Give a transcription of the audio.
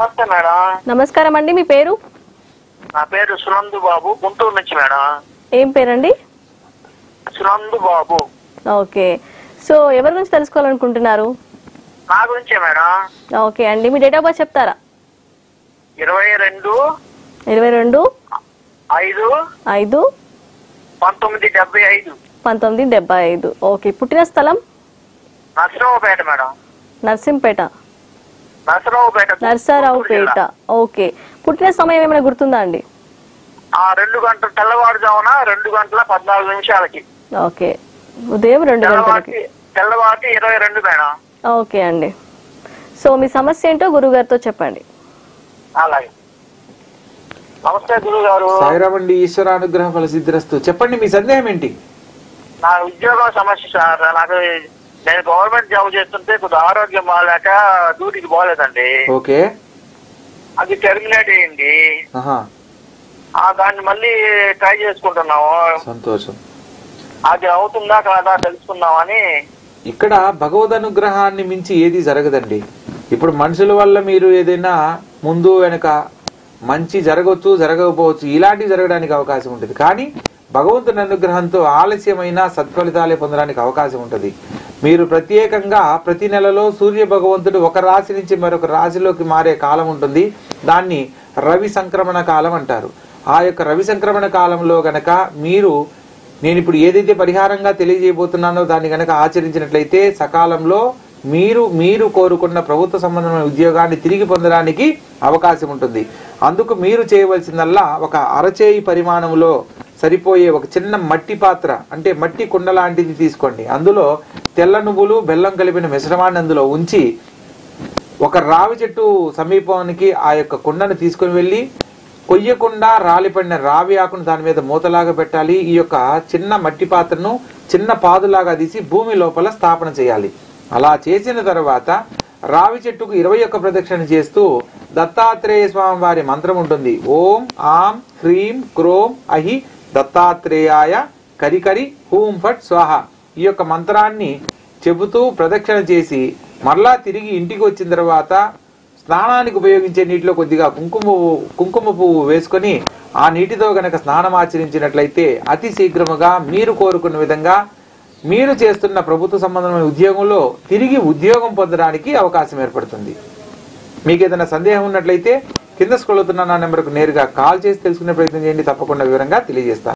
నమస్తే మేడం. నమస్కారం అండి, మీ పేరు? నా పేరు సునందు బాబు, గుంటూరు నుంచి మేడం. ఏం పేరండి? సునందు బాబు. ఓకే, సో ఎవరి గురించి తెలుసుకోవాలనుకుంటున్నారు? నా గురించే మేడం. ఓకే అండి, మీ డేట్ ఆఫ్ బర్త్ చెప్తారా? 22 22 5 5 1975. 1975. ఓకే, పుట్టిన స్థలం? నర్సరావుపేట మేడం. నర్సింపేట. నర్సరావుపేట. నర్సరావుపేట. ఓకే, పుట్టిన సమయం ఏమైనా గుర్తుందా అండి? 2 గంటల తెల్లవారుజామున 2 గంటల 14 నిమిషాలకి. ఓకే, ఉదయం 2 గంటలకి. తెల్లవారి 22 మేడం. ఓకే అండి, సో మీ సమస్య ఏంటో గురుగారితో చెప్పండి. అలాగే. నమస్తే గురువు గారు. సాయిరామండి, ఈశ్వరానుగ్రహ ఫల సిద్ధిరస్తు. చెప్పండి, మీ సందేహం ఏంటి? నా ఉద్యోగం సమస్య సార్. నాకు నేను గవర్నమెంట్ జాబ్ చేస్తుంటే కొద్దిగా ఆరోగ్యం బాగాలేక డ్యూటీకి పోలేదండి. ఓకే, అది టెర్మినేట్ అయ్యింది. ఆహా, దాన్ని మళ్ళీ ట్రై చేసుకుంటున్నాము. సంతోషం. అది అవుతుందా కాదా తెలుసుకుందామని. ఇక్కడ భగవద్ అనుగ్రహాన్ని మించి ఏది జరగదండి. ఇప్పుడు మనుషుల వల్ల మీరు ఏదైనా ముందు వెనక మంచి జరగవచ్చు, జరగకపోవచ్చు, ఇలాంటివి జరగడానికి అవకాశం ఉంటుంది. కానీ భగవంతుని అనుగ్రహంతో ఆలస్యమైన సత్ఫలితాలే పొందడానికి అవకాశం ఉంటుంది. మీరు ప్రత్యేకంగా ప్రతి నెలలో సూర్య భగవంతుడు ఒక రాశి నుంచి మరొక రాశిలోకి మారే కాలం ఉంటుంది. దాన్ని రవి సంక్రమణ కాలం అంటారు. ఆ యొక్క రవి సంక్రమణ కాలంలో గనక నేను ఇప్పుడు ఏదైతే పరిహారంగా తెలియజేయబోతున్నానో దాన్ని గనక ఆచరించినట్లయితే సకాలంలో మీరు కోరుకున్న ప్రభుత్వ సంబంధమైన ఉద్యోగాన్ని తిరిగి పొందడానికి అవకాశం ఉంటుంది. అందుకు మీరు చేయవలసిందల్లా ఒక అరచేయి పరిమాణంలో సరిపోయే ఒక చిన్న మట్టి పాత్ర, అంటే మట్టి కుండ లాంటిది తీసుకోండి. అందులో తెల్ల నువ్వులు, బెల్లం కలిపిన మిశ్రమాన్ని అందులో ఉంచి ఒక రావి చెట్టు సమీపానికి ఆ యొక్క కుండను తీసుకుని వెళ్ళి కొయ్యకుండా రాలిపడిన రావి ఆకును దాని మీద మూతలాగా పెట్టాలి. ఈ యొక్క చిన్న మట్టి పాత్రను చిన్న పాదులాగా తీసి భూమి లోపల స్థాపన చేయాలి. అలా చేసిన తర్వాత రావి చెట్టుకు 21 ప్రదక్షిణ చేస్తూ దత్తాత్రేయ స్వామి వారి మంత్రం ఉంటుంది. ఓం ఆం హ్రీం క్రోం అహి దత్తాత్రేయాయ కరికరి హూం ఫట్ స్వాహ. ఈ యొక్క మంత్రాన్ని చెబుతూ ప్రదక్షిణ చేసి మరలా తిరిగి ఇంటికి వచ్చిన తర్వాత స్నానానికి ఉపయోగించే నీటిలో కొద్దిగా కుంకుమ పువ్వు వేసుకొని ఆ నీటితో గనక స్నానం ఆచరించినట్లయితే అతి శీఘ్రముగా మీరు కోరుకున్న విధంగా మీరు చేస్తున్న ప్రభుత్వ సంబంధమైన ఉద్యోగంలో తిరిగి ఉద్యోగం పొందడానికి అవకాశం ఏర్పడుతుంది. మీకు ఏదైనా సందేహం ఉన్నట్లయితే కింద స్క్రోల్ అవుతున్న నా నెంబర్కు నేరుగా కాల్ చేసి తెలుసుకునే ప్రయత్నం చేయండి. తప్పకుండా వివరంగా తెలియజేస్తాను.